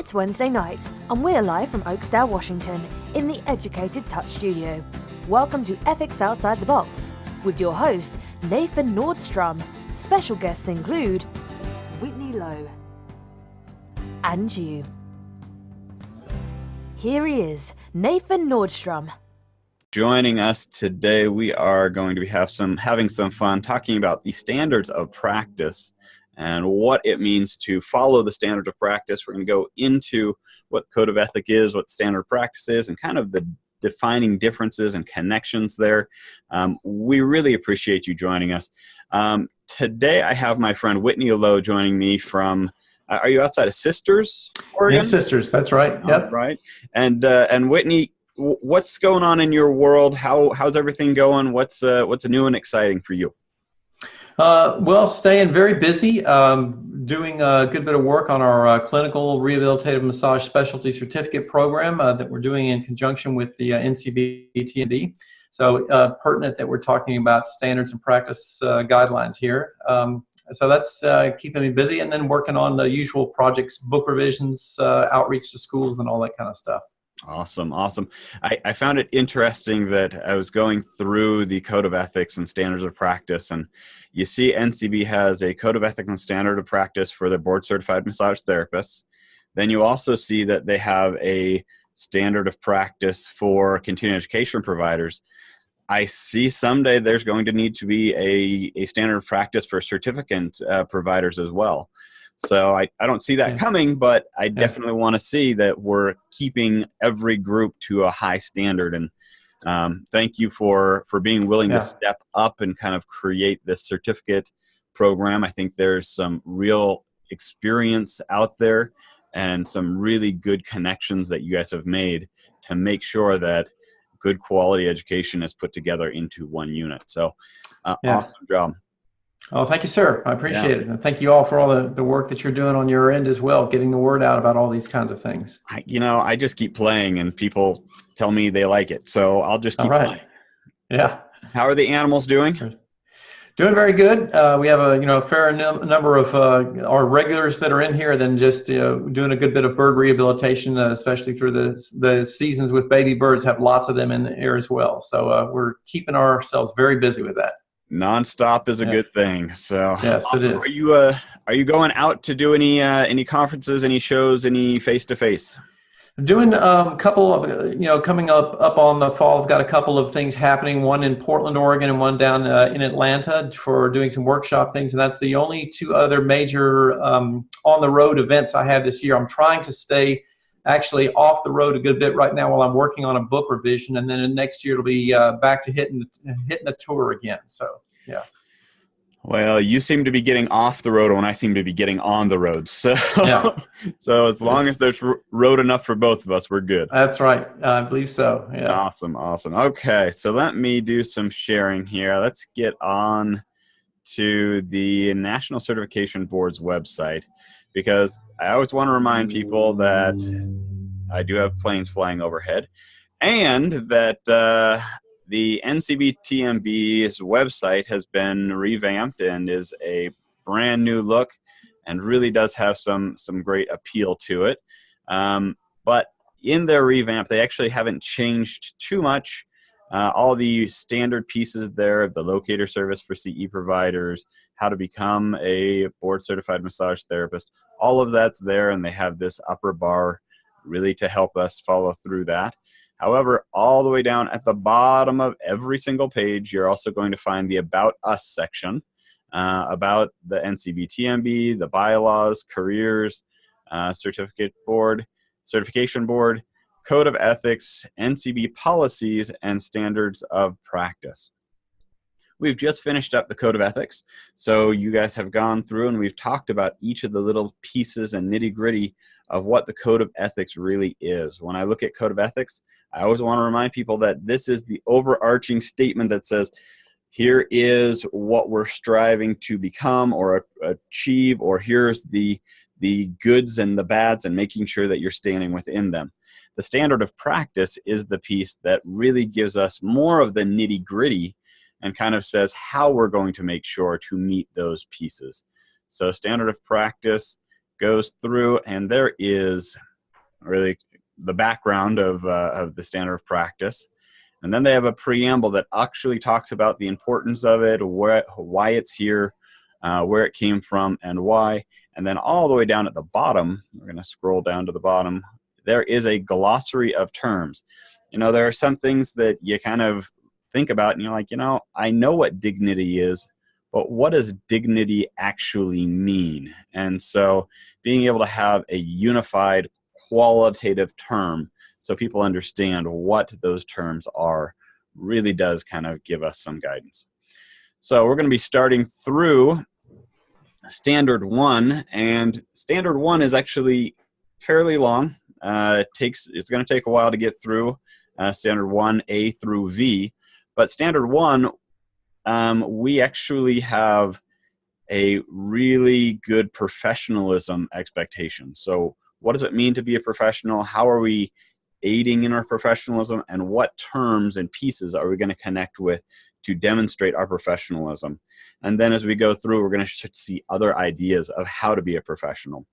It's Wednesday night, and we're live from Oakdale, Washington, in the Educated Touch studio. Welcome to Ethics Outside the Box, with your host, Nathan Nordstrom. Special guests include Whitney Lowe and you. Here he is, Nathan Nordstrom. Joining us today, we are going to be having some fun talking about the standards of practice and what it means to follow the standards of practice. We're going to go into what Code of Ethics is, what standard of practice is, and kind of the defining differences and connections there. We really appreciate you joining us. Today, I have my friend Whitney Lowe joining me from, are you outside of Sisters, Oregon? Yes, Sisters, that's right. Yep. Right. And Whitney, what's going on in your world? How's everything going? What's new and exciting for you? Well, staying very busy, doing a good bit of work on our clinical rehabilitative massage specialty certificate program that we're doing in conjunction with the NCBTMB. So pertinent that we're talking about standards and practice guidelines here. So that's keeping me busy, and then working on the usual projects, book revisions, outreach to schools, and all that kind of stuff. Awesome. I found it interesting that I was going through the Code of Ethics and Standards of Practice, and you see NCB has a Code of Ethics and Standard of Practice for the board-certified massage therapists. Then you also see that they have a Standard of Practice for continuing education providers. I see someday there's going to need to be a Standard of Practice for certificate providers as well. So I don't see that coming, but I definitely want to see that we're keeping every group to a high standard. And thank you for being willing to step up and kind of create this certificate program. I think there's some real experience out there and some really good connections that you guys have made to make sure that good quality education is put together into one unit. So awesome job. Oh, thank you, sir. I appreciate it. And thank you all for all the work that you're doing on your end as well, getting the word out about all these kinds of things. I just keep playing and people tell me they like it. So I'll just keep playing. Yeah. How are the animals doing? Doing very good. We have a fair number of our regulars that are in here, then just doing a good bit of bird rehabilitation, especially through the seasons with baby birds. Have lots of them in the air as well. So we're keeping ourselves very busy with that. Nonstop is a good thing. So yes, awesome. It is. Are you going out to do any conferences, any shows, any face-to-face? I'm doing a couple of, coming up on the fall. I've got a couple of things happening, one in Portland, Oregon, and one down in Atlanta for doing some workshop things. And that's the only two other major on-the-road events I have this year. I'm trying to stay actually off the road a good bit right now while I'm working on a book revision. And then next year it'll be back to hitting the tour again. So, yeah. Well, you seem to be getting off the road when I seem to be getting on the road. So, so as long as there's road enough for both of us, we're good. That's right. I believe so. Yeah. Awesome. Okay, so let me do some sharing here. Let's get on to the National Certification Board's website, because I always want to remind people that I do have planes flying overhead, and that the NCBTMB's website has been revamped and is a brand new look and really does have some great appeal to it. But in their revamp, they actually haven't changed too much. All the standard pieces there, the locator service for CE providers, how to become a board-certified massage therapist, all of that's there, and they have this upper bar really to help us follow through that. However, all the way down at the bottom of every single page, you're also going to find the About Us section, about the NCBTMB, the bylaws, careers, certification board, Code of Ethics, NCB policies, and standards of practice. We've just finished up the Code of Ethics, so you guys have gone through and we've talked about each of the little pieces and nitty-gritty of what the Code of Ethics really is. When I look at Code of Ethics, I always want to remind people that this is the overarching statement that says, here is what we're striving to become or achieve, or here's the goods and the bads, and making sure that you're standing within them. The standard of practice is the piece that really gives us more of the nitty-gritty and kind of says how we're going to make sure to meet those pieces. So standard of practice goes through, and there is really the background of the standard of practice. And then they have a preamble that actually talks about the importance of it, why it's here, where it came from, and why. And then all the way down at the bottom, we're going to scroll down to the bottom, there is a glossary of terms. There are some things that you kind of think about and you're like, I know what dignity is, but what does dignity actually mean? And so being able to have a unified qualitative term so people understand what those terms are really does kind of give us some guidance. So we're going to be starting through Standard 1, and Standard 1 is actually fairly long. It's going to take a while to get through Standard 1, A through V, but Standard 1, we actually have a really good professionalism expectation. So what does it mean to be a professional? How are we aiding in our professionalism, and what terms and pieces are we going to connect with to demonstrate our professionalism? And then as we go through, we're going to see other ideas of how to be a professional.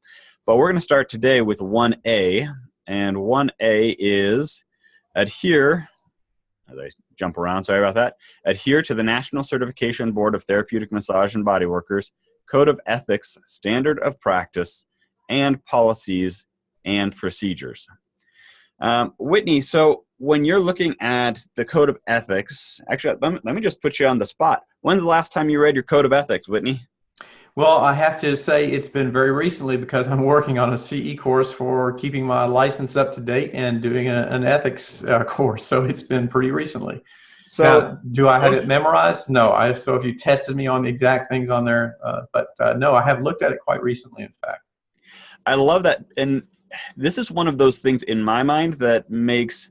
But we're going to start today with 1A, and 1A is adhere, as I jump around, sorry about that, adhere to the National Certification Board of Therapeutic Massage and Body Workers, Code of Ethics, Standard of Practice, and Policies and Procedures. Whitney, so when you're looking at the Code of Ethics, actually, let me just put you on the spot. When's the last time you read your Code of Ethics, Whitney? Well, I have to say it's been very recently because I'm working on a CE course for keeping my license up to date and doing an ethics course. So it's been pretty recently. So now, do I have it memorized? No. So if you tested me on the exact things on there, but no, I have looked at it quite recently, in fact. I love that. And this is one of those things in my mind that makes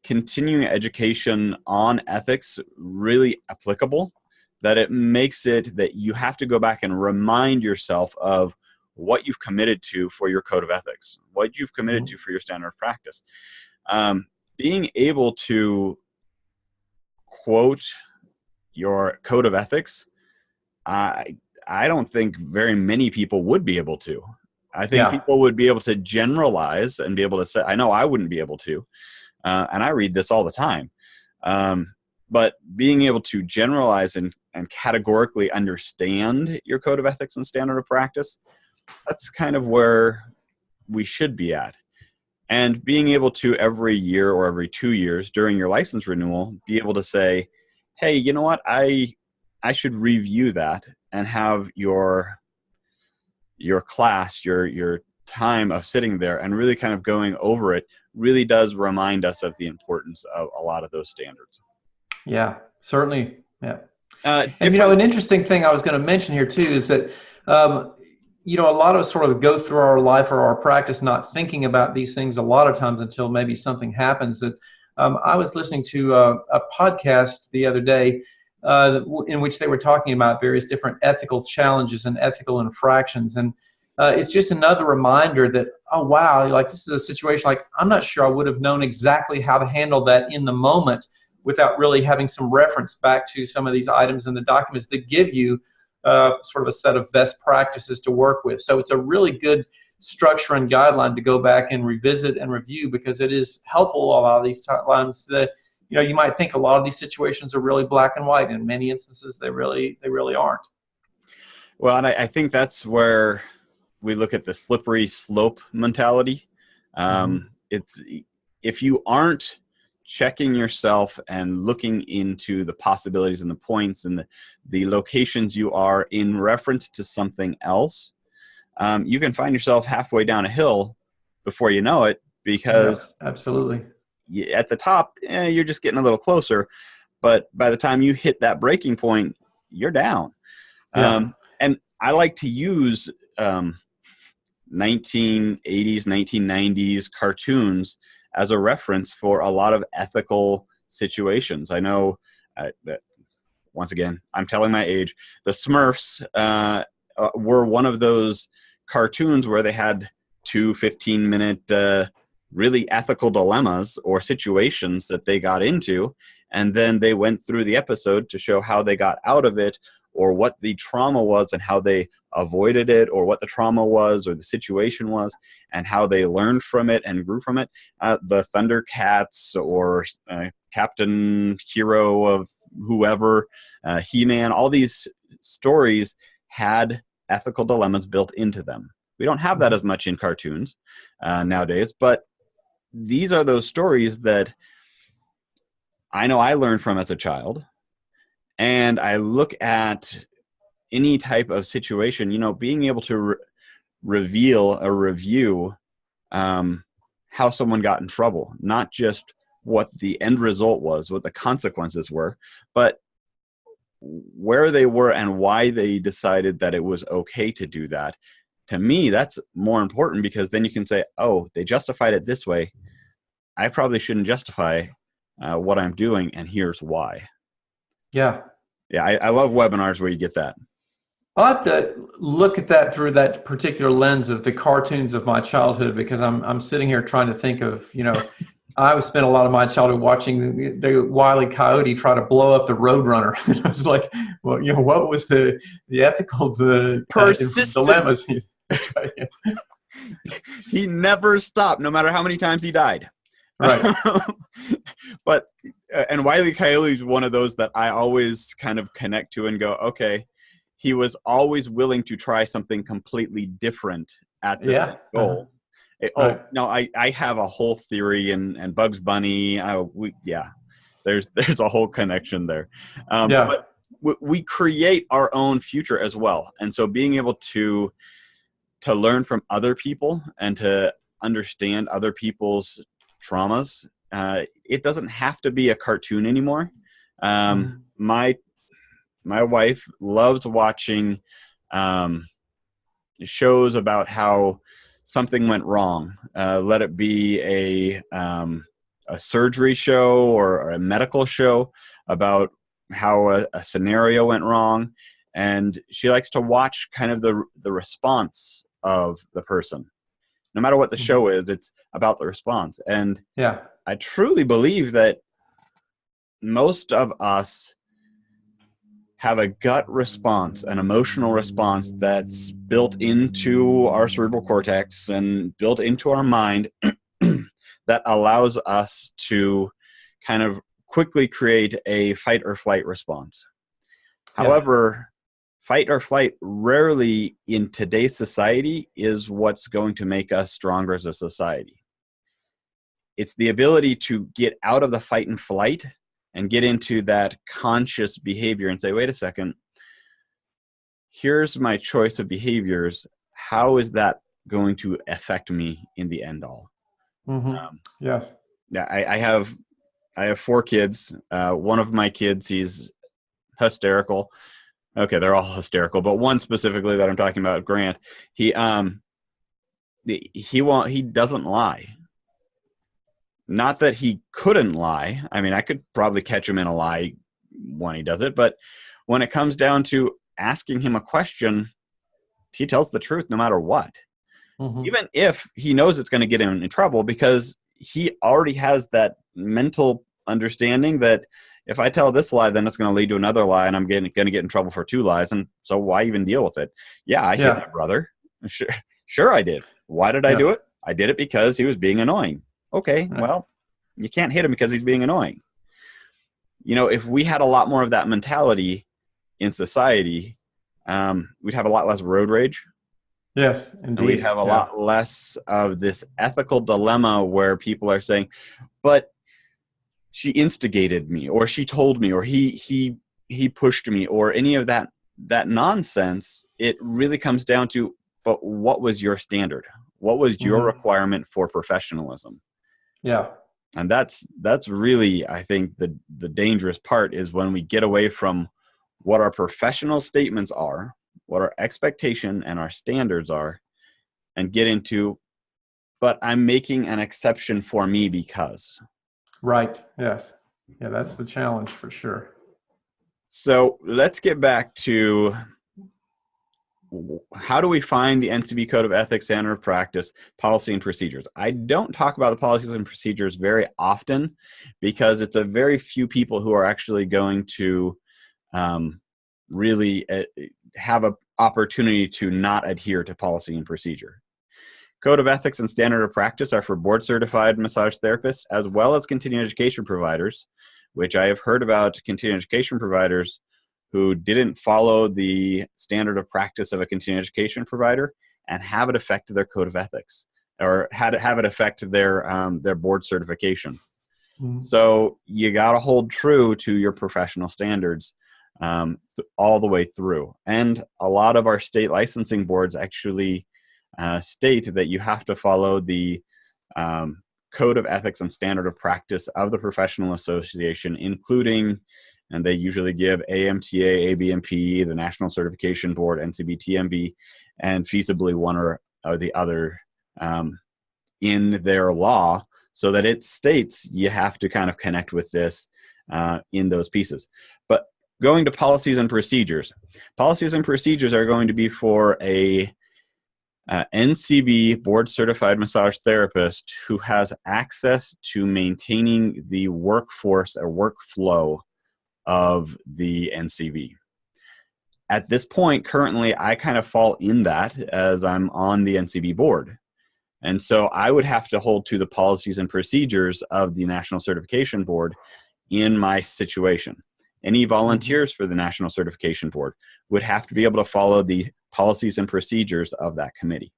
continuing education on ethics really applicable, that it makes it that you have to go back and remind yourself of what you've committed to for your Code of Ethics, what you've committed to for your standard of practice. Being able to quote your Code of Ethics, I don't think very many people would be able to. I think people would be able to generalize and be able to say, I know I wouldn't be able to, and I read this all the time. But being able to generalize and categorically understand your Code of Ethics and Standard of Practice, that's kind of where we should be at. And being able to every year or every 2 years during your license renewal, be able to say, hey, you know what, I should review that and have your class, your time of sitting there and really kind of going over it really does remind us of the importance of a lot of those standards. Yeah, certainly. Yeah. And an interesting thing I was going to mention here too is that, a lot of us sort of go through our life or our practice not thinking about these things a lot of times until maybe something happens. That I was listening to a podcast the other day in which they were talking about various different ethical challenges and ethical infractions. And it's just another reminder that, oh, wow, like this is a situation like I'm not sure I would have known exactly how to handle that in the moment without really having some reference back to some of these items in the documents that give you sort of a set of best practices to work with. So it's a really good structure and guideline to go back and revisit and review, because it is helpful a lot of these times that you might think a lot of these situations are really black and white. In many instances, they really aren't. Well, and I think that's where we look at the slippery slope mentality. It's if you aren't checking yourself and looking into the possibilities and the points and the locations you are in reference to something else, you can find yourself halfway down a hill before you know it, because absolutely. At the top, you're just getting a little closer, but by the time you hit that breaking point, you're down. And I like to use 1980s, 1990s cartoons as a reference for a lot of ethical situations. I know, once again, I'm telling my age, the Smurfs were one of those cartoons where they had 2 15-minute really ethical dilemmas or situations that they got into, and then they went through the episode to show how they got out of it, or what the trauma was and how they avoided it, or what the trauma was or the situation was and how they learned from it and grew from it. The Thundercats or Captain Hero of whoever, He-Man, all these stories had ethical dilemmas built into them. We don't have that as much in cartoons nowadays, but these are those stories that I know I learned from as a child. And I look at any type of situation, being able to reveal or review how someone got in trouble, not just what the end result was, what the consequences were, but where they were and why they decided that it was okay to do that. To me, that's more important, because then you can say, oh, they justified it this way. I probably shouldn't justify what I'm doing, and here's why. Yeah. Yeah, I love webinars where you get that. I'll have to look at that through that particular lens of the cartoons of my childhood, because I'm sitting here trying to think of, I spent a lot of my childhood watching the Wile E. Coyote try to blow up the Roadrunner. And I was like, well, what was the ethical dilemmas? He never stopped, no matter how many times he died. Right. But and Wile E. Coyote is one of those that I always kind of connect to and go, okay, he was always willing to try something completely different at this goal. Right. No, I have a whole theory, and Bugs Bunny. There's a whole connection there. But we create our own future as well, and so being able to learn from other people and to understand other people's traumas. It doesn't have to be a cartoon anymore. My wife loves watching shows about how something went wrong. Let it be a surgery show or a medical show about how a scenario went wrong, and she likes to watch kind of the response of the person. No matter what the show is, it's about the response. And I truly believe that most of us have a gut response, an emotional response that's built into our cerebral cortex and built into our mind that allows us to kind of quickly create a fight or flight response. However, fight or flight rarely in today's society is what's going to make us stronger as a society. It's the ability to get out of the fight and flight and get into that conscious behavior and say, wait a second, here's my choice of behaviors. How is that going to affect me in the end all? Yes. Yeah, I have 4 kids. One of my kids, he's hysterical. Okay, they're all hysterical, but one specifically that I'm talking about, Grant, he doesn't lie. Not that he couldn't lie. I mean, I could probably catch him in a lie when he does it, but when it comes down to asking him a question, he tells the truth no matter what. Even if he knows it's going to get him in trouble, because he already has that mental understanding that if I tell this lie, then it's going to lead to another lie, and I'm going to get in trouble for 2 lies. And so why even deal with it? Yeah, I hit my brother. Sure I did. Why did I do it? I did it because he was being annoying. Okay, well, you can't hit him because he's being annoying. If we had a lot more of that mentality in society, we'd have a lot less road rage. Yes, indeed. And we'd have a lot less of this ethical dilemma where people are saying, but she instigated me, or she told me, or he pushed me, or any of that nonsense. It really comes down to, but what was your standard? What was your requirement for professionalism? Yeah. And that's really, I think, the dangerous part is when we get away from what our professional statements are, what our expectation and our standards are, and get into, but I'm making an exception for me because. Right. Yes. Yeah, that's the challenge for sure. So let's get back to how do we find the NCB Code of Ethics, Standard of Practice, policy and procedures? I don't talk about the policies and procedures very often because it's a very few people who are actually going to really have an opportunity to not adhere to policy and procedure. Code of Ethics and Standard of Practice are for board-certified massage therapists as well as continuing education providers, which I have heard about continuing education providers who didn't follow the standard of practice of a continuing education provider and have it affect their code of ethics or have it affect their board certification. Mm-hmm. So you got to hold true to your professional standards all the way through. And a lot of our state licensing boards actually state that you have to follow the Code of Ethics and Standard of Practice of the professional association, including, and they usually give AMTA, ABMP, the National Certification Board, NCBTMB, and feasibly one or the other in their law, so that it states you have to kind of connect with this in those pieces. But going to policies and procedures. Policies and procedures are going to be for a NCB board certified massage therapist who has access to maintaining the workforce or workflow of the NCB. At this point, currently, I kind of fall in that as I'm on the NCB board. And so I would have to hold to the policies and procedures of the National Certification Board in my situation. Any volunteers for the National Certification Board would have to be able to follow the policies and procedures of that committee.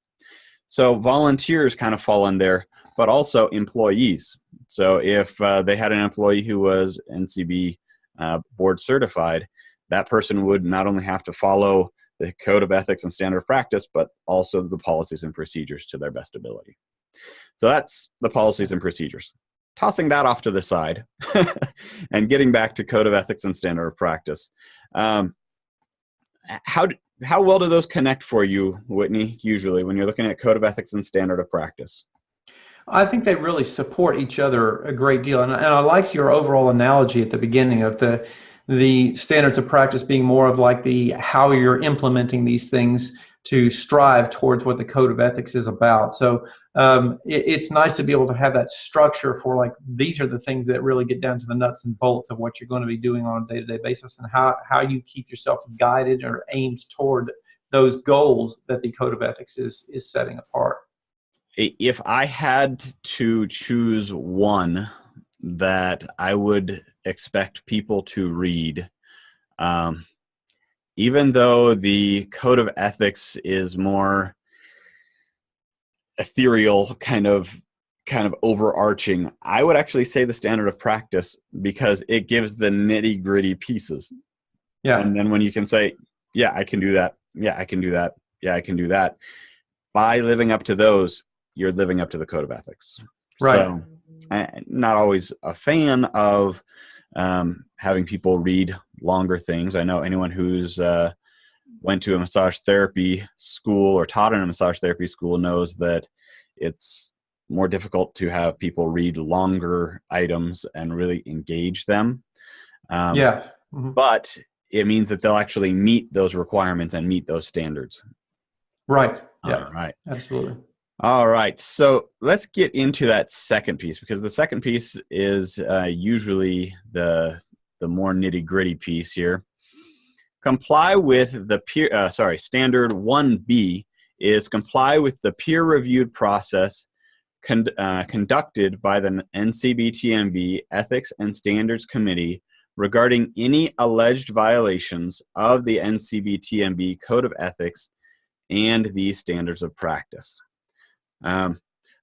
So volunteers kind of fall in there, but also employees. So if they had an employee who was NCB board certified, that person would not only have to follow the Code of Ethics and Standard of Practice, but also the policies and procedures to their best ability. So that's the policies and procedures. Tossing that off to the side and getting back to Code of Ethics and Standard of Practice. How well do those connect for you, Whitney, usually, when you're looking at Code of Ethics and Standard of Practice? I think they really support each other a great deal. And I liked your overall analogy at the beginning of the standards of practice being more of like the how you're implementing these things to strive towards what the Code of Ethics is about. So it's nice to be able to have that structure for like, these are the things that really get down to the nuts and bolts of what you're going to be doing on a day-to-day basis and how you keep yourself guided or aimed toward those goals that the Code of Ethics is setting apart. If I had to choose one that I would expect people to read, even though the Code of Ethics is more ethereal, kind of overarching, I would actually say the Standard of Practice, because it gives the nitty-gritty pieces. Yeah. And then when you can say, yeah, I can do that. Yeah, I can do that. Yeah, I can do that. By living up to those, you're living up to the Code of Ethics. Right. So I'm not always a fan of having people read longer things. I know anyone who's went to a massage therapy school or taught in a massage therapy school knows that it's more difficult to have people read longer items and really engage them. Yeah. Mm-hmm. But it means that they'll actually meet those requirements and meet those standards. Right. Yeah. All right. Absolutely. All right. So let's get into that second piece, because the second piece is usually the more nitty-gritty piece here. Comply with the standard 1B is comply with the peer-reviewed process conducted by the NCBTMB Ethics and Standards Committee regarding any alleged violations of the NCBTMB Code of Ethics and these standards of practice.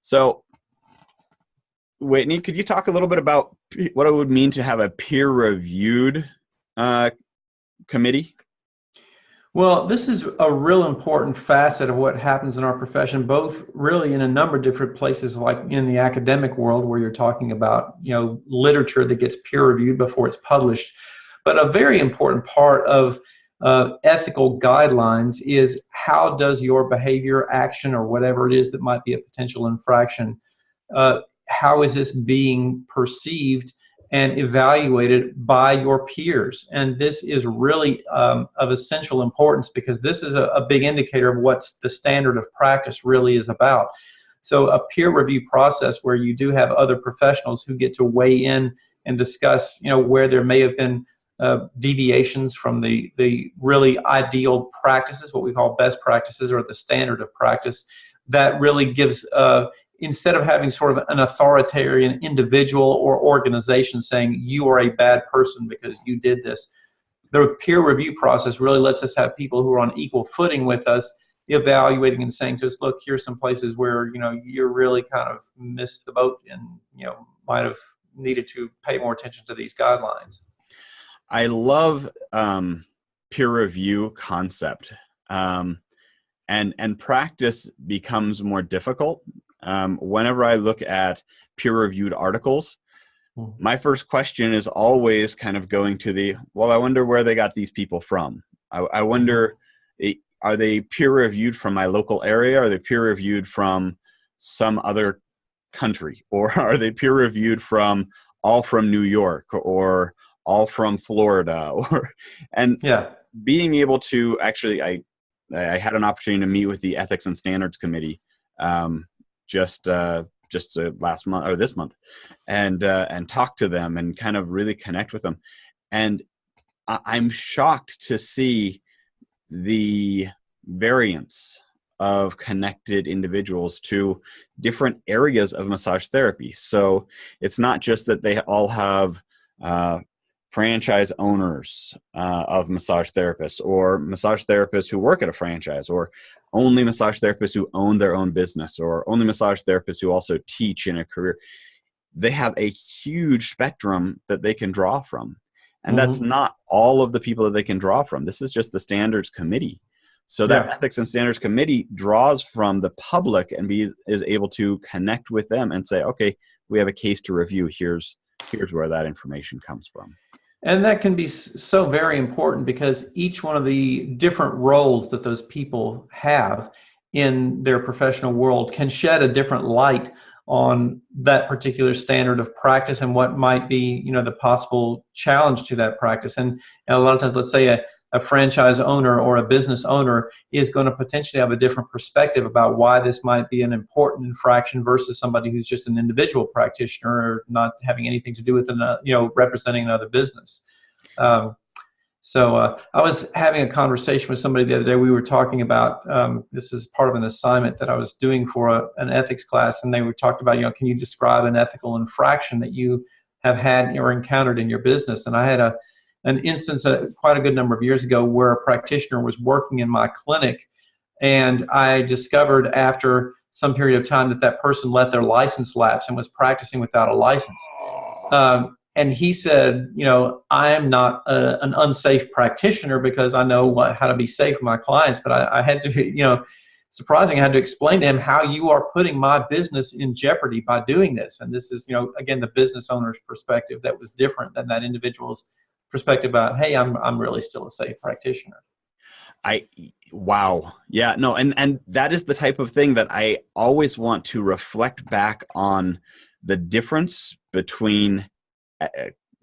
So, Whitney, could you talk a little bit about what it would mean to have a peer-reviewed committee? Well, this is a real important facet of what happens in our profession, both really in a number of different places, like in the academic world where you're talking about, literature that gets peer-reviewed before it's published. But a very important part of ethical guidelines is how does your behavior, action, or whatever it is that might be a potential infraction, how is this being perceived and evaluated by your peers. And this is really of essential importance, because this is a big indicator of what the standard of practice really is about. So a peer review process where you do have other professionals who get to weigh in and discuss, where there may have been deviations from the really ideal practices, what we call best practices or the standard of practice, that really gives, instead of having sort of an authoritarian individual or organization saying you are a bad person because you did this, the peer review process really lets us have people who are on equal footing with us, evaluating and saying to us, look, here's some places where you really kind of missed the boat and might have needed to pay more attention to these guidelines. I love peer review concept, and practice becomes more difficult. Whenever I look at peer-reviewed articles, my first question is always kind of going to well, I wonder where they got these people from. I wonder, are they peer-reviewed from my local area? Are they peer-reviewed from some other country? Or are they peer-reviewed from New York or all from Florida? Being able to actually, I had an opportunity to meet with the Ethics and Standards Committee just last month or this month, and talk to them and kind of really connect with them. And I'm shocked to see the variance of connected individuals to different areas of massage therapy. So it's not just that they all have franchise owners of massage therapists, or massage therapists who work at a franchise, or only massage therapists who own their own business, or only massage therapists who also teach in a career. They have a huge spectrum that they can draw from. And that's not all of the people that they can draw from. This is just the standards committee. So that Ethics and Standards Committee draws from the public and is able to connect with them and say, okay, we have a case to review. Here's where that information comes from. And that can be so very important, because each one of the different roles that those people have in their professional world can shed a different light on that particular standard of practice and what might be, the possible challenge to that practice. And a lot of times, let's say a franchise owner or a business owner is going to potentially have a different perspective about why this might be an important infraction versus somebody who's just an individual practitioner or not having anything to do with representing another business. So I was having a conversation with somebody the other day. We were talking about, this is part of an assignment that I was doing for an ethics class, and they were talked about, can you describe an ethical infraction that you have had or encountered in your business? And I had an instance quite a good number of years ago where a practitioner was working in my clinic, and I discovered after some period of time that person let their license lapse and was practicing without a license. And he said, I am not an unsafe practitioner because I know how to be safe with my clients, but I had to, surprising, I had to explain to him how you are putting my business in jeopardy by doing this. And this is, again, the business owner's perspective that was different than that individual's perspective about, hey, I'm really still a safe practitioner. Wow. Yeah, no. And that is the type of thing that I always want to reflect back on, the difference between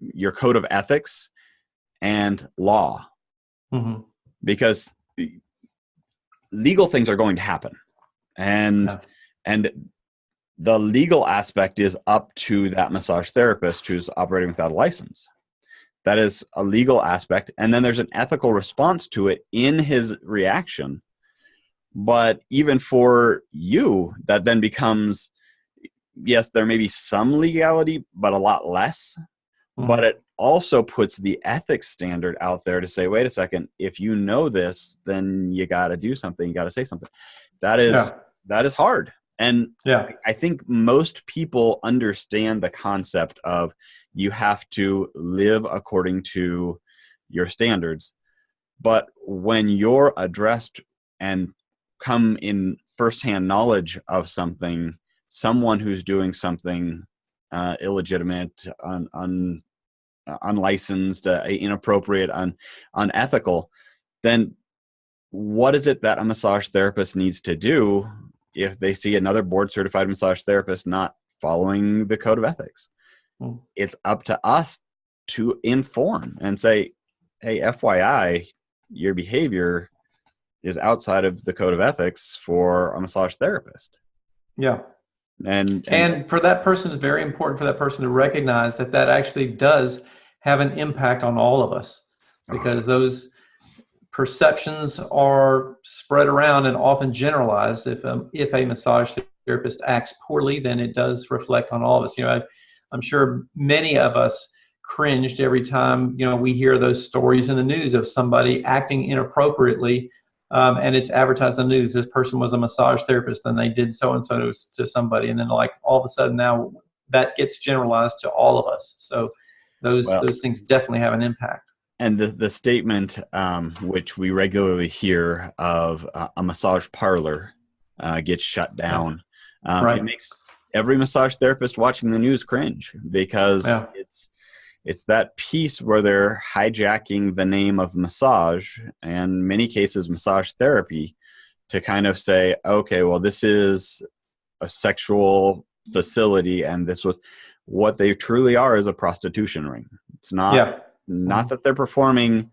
your code of ethics and law, because legal things are going to happen, and the legal aspect is up to that massage therapist who's operating without a license. That is a legal aspect, and then there's an ethical response to it in his reaction. But even for you, that then becomes, yes, there may be some legality, but a lot less. But it also puts the ethics standard out there to say, wait a second, if you know this, then you got to do something. You got to say something. That is hard. And I think most people understand the concept of you have to live according to your standards. But when you're addressed and come in firsthand knowledge of something, someone who's doing something illegitimate, unlicensed, inappropriate, unethical, then what is it that a massage therapist needs to do if they see another board certified massage therapist not following the code of ethics? Mm. it's up to us to inform and say, hey, FYI, your behavior is outside of the code of ethics for a massage therapist. Yeah. And For that person, it's very important for that person to recognize that that actually does have an impact on all of us, because those perceptions are spread around and often generalized. If a massage therapist acts poorly, then it does reflect on all of us. I'm sure many of us cringed every time we hear those stories in the news of somebody acting inappropriately, and it's advertised in the news. This person was a massage therapist and they did so and so to somebody, and then like all of a sudden now that gets generalized to all of us. So those things definitely have an impact. And the statement, which we regularly hear of a massage parlor gets shut down, Right. It makes every massage therapist watching the news cringe, because it's that piece where they're hijacking the name of massage, and in many cases massage therapy, to kind of say, okay, well, this is a sexual facility, and this was what they truly are, is a prostitution ring. It's not. Not that they're performing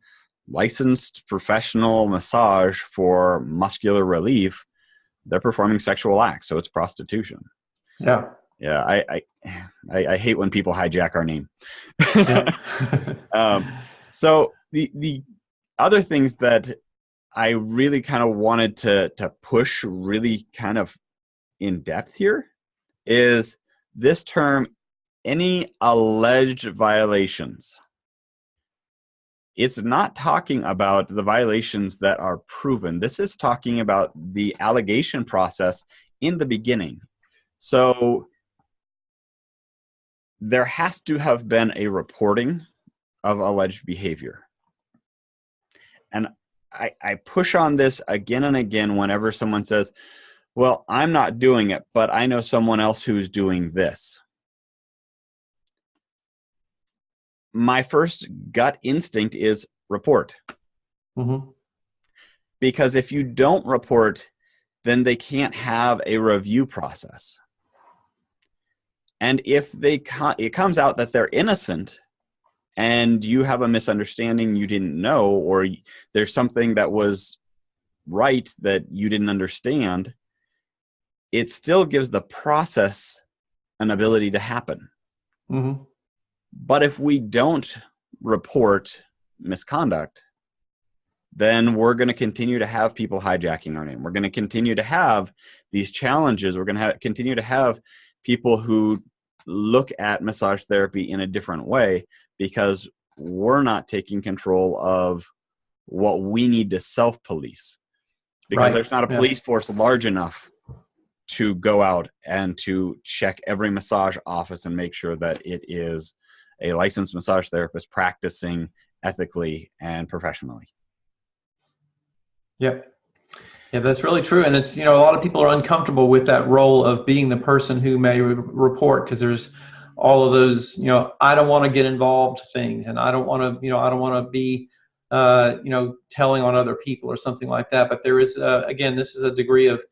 licensed professional massage for muscular relief. They're performing sexual acts, so it's prostitution. Yeah. Yeah, I hate when people hijack our name. So the other things that I really kind of wanted to push really kind of in depth here is this term, any alleged violations. It's not talking about the violations that are proven. This is talking about the allegation process in the beginning. So there has to have been a reporting of alleged behavior. And I push on this again and again whenever someone says, well, I'm not doing it, but I know someone else who's doing this. My first gut instinct is report. Mm-hmm. Because if you don't report, then they can't have a review process. And if it comes out that they're innocent and you have a misunderstanding you didn't know, or there's something that was right that you didn't understand, it still gives the process an ability to happen. Mm-hmm. But if we don't report misconduct, then we're going to continue to have people hijacking our name. We're going to continue to have these challenges. We're going to continue to have people who look at massage therapy in a different way, because we're not taking control of what we need to self-police. Because there's not a police force large enough to go out and to check every massage office and make sure that it is a licensed massage therapist practicing ethically and professionally. Yep. Yeah, that's really true. And it's, a lot of people are uncomfortable with that role of being the person who may report, because there's all of those, I don't want to get involved things, and I don't want to be, telling on other people or something like that. But there is, again, this is a degree of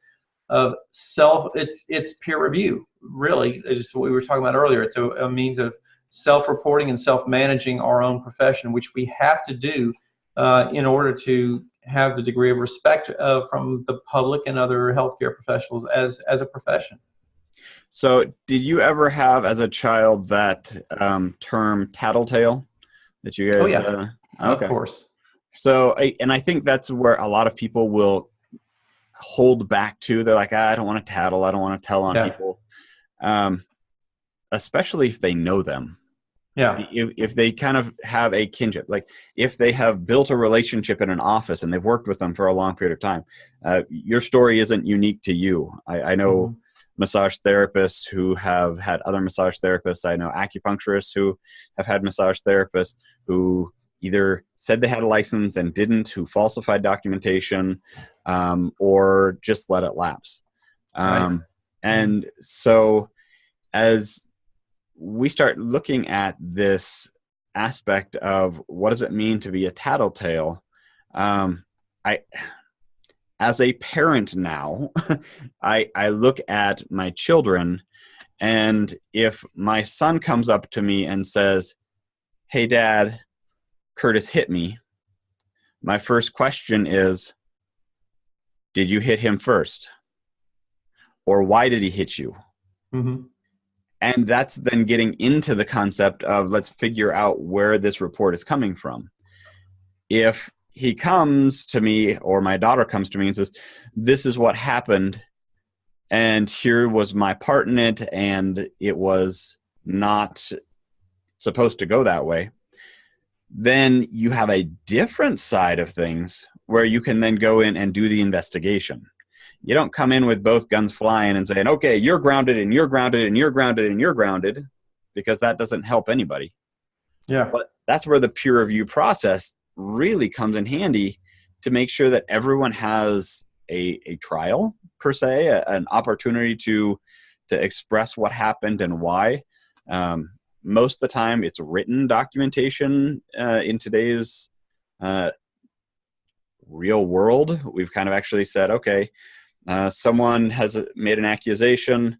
self, it's peer review, really. It's just what we were talking about earlier. It's a means of self-reporting and self-managing our own profession, which we have to do in order to have the degree of respect from the public and other healthcare professionals as a profession. So did you ever have as a child that term tattletale that you guys? Oh, yeah. Okay. Of course. So, and I think that's where a lot of people will hold back to. They're like, I don't want to tattle. I don't want to tell on people. Especially if they know them. Yeah. If they kind of have a kinship, like if they have built a relationship in an office and they've worked with them for a long period of time, your story isn't unique to you. I know massage therapists who have had other massage therapists. I know acupuncturists who have had massage therapists who either said they had a license and didn't, who falsified documentation, or just let it lapse. And so as we start looking at this aspect of what does it mean to be a tattletale, as a parent now, I look at my children And if my son comes up to me and says, "Hey, Dad, Curtis hit me," my first question is, did you hit him first? Or why did he hit you? Mm-hmm. And that's then getting into the concept of, let's figure out where this report is coming from. If he comes to me, or my daughter comes to me and says, "This is what happened, and here was my part in it, and it was not supposed to go that way," then you have a different side of things where you can then go in and do the investigation. You don't come in with both guns flying and saying, "Okay, you're grounded, and you're grounded, and you're grounded, and you're grounded," because that doesn't help anybody. Yeah. But that's where the peer review process really comes in handy, to make sure that everyone has a trial, per se, an opportunity to express what happened and why. Most of the time, it's written documentation. In today's real world, we've kind of actually said, okay, someone has made an accusation,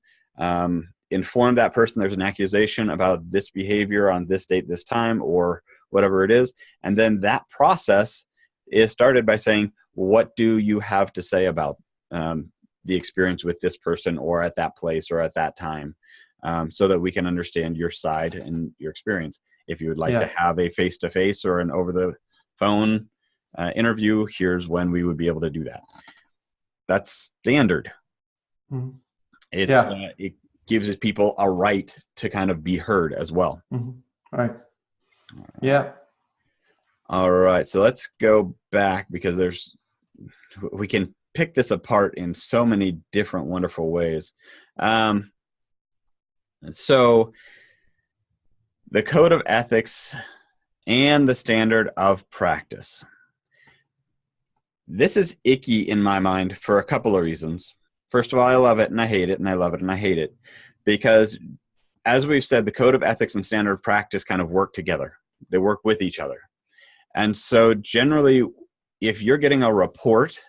inform that person there's an accusation about this behavior on this date, this time, or whatever it is. And then that process is started by saying, what do you have to say about the experience with this person, or at that place, or at that time, so that we can understand your side and your experience. If you would like to have a face-to-face or an over-the-phone interview, here's when we would be able to do that. That's standard. Mm-hmm. It gives people a right to kind of be heard as well. Mm-hmm. Right. Yeah. All right. So let's go back, because we can pick this apart in so many different wonderful ways. So the Code of Ethics and the Standard of Practice. This is icky in my mind for a couple of reasons. First of all, I love it and I hate it, and I love it and I hate it, because as we've said, the Code of Ethics and Standard of Practice kind of work together. They work with each other. And so generally, if you're getting a report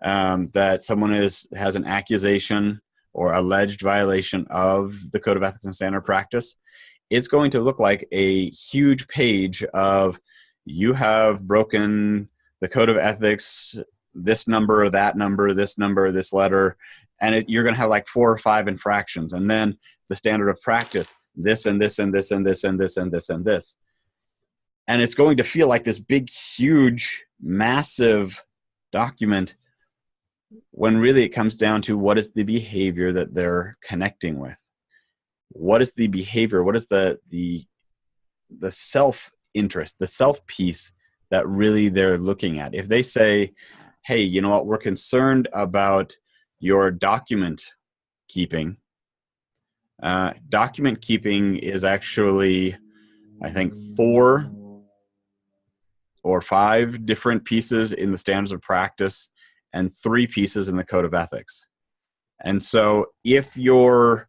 that someone has an accusation or alleged violation of the Code of Ethics and Standard of Practice, it's going to look like a huge page of, you have broken the Code of Ethics, this number, that number, this number, this letter, and you're going to have like 4 or 5 infractions. And then the Standard of Practice, this and this and this and this and this and this and this. And it's going to feel like this big, huge, massive document, when really it comes down to, what is the behavior that they're connecting with? What is the behavior? What is the self-interest, the self-piece that really they're looking at? If they say, "Hey, you know what, we're concerned about your document keeping." Document keeping is actually, I think, 4 or 5 different pieces in the Standards of Practice and 3 pieces in the Code of Ethics. And so if you're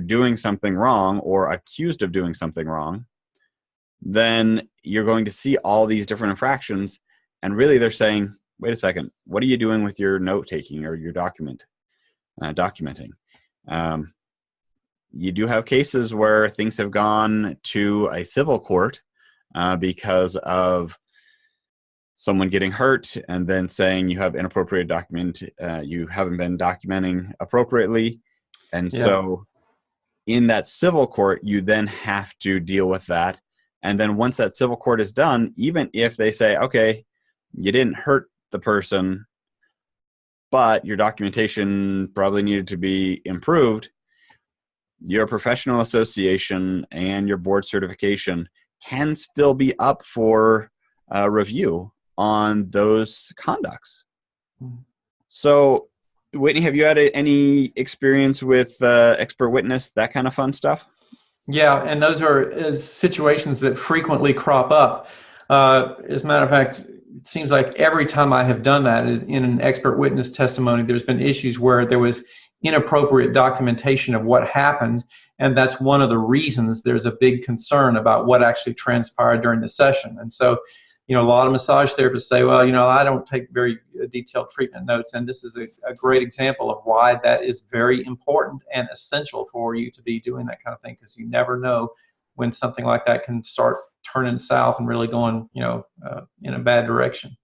doing something wrong, or accused of doing something wrong, then you're going to see all these different infractions. And really they're saying, wait a second, what are you doing with your note-taking or your documenting? You do have cases where things have gone to a civil court because of someone getting hurt, and then saying you have inappropriate you haven't been documenting appropriately. And so in that civil court, you then have to deal with that. And then once that civil court is done, even if they say, okay, you didn't hurt the person, but your documentation probably needed to be improved, your professional association and your board certification can still be up for review on those conducts. So, Whitney, have you had any experience with expert witness, that kind of fun stuff? Yeah, and those are situations that frequently crop up. As a matter of fact, it seems like every time I have done that in an expert witness testimony, there's been issues where there was inappropriate documentation of what happened, and that's one of the reasons there's a big concern about what actually transpired during the session. And so a lot of massage therapists say, well, I don't take very detailed treatment notes. And this is a great example of why that is very important and essential for you to be doing that kind of thing, because you never know when something like that can start turning south and really going, in a bad direction.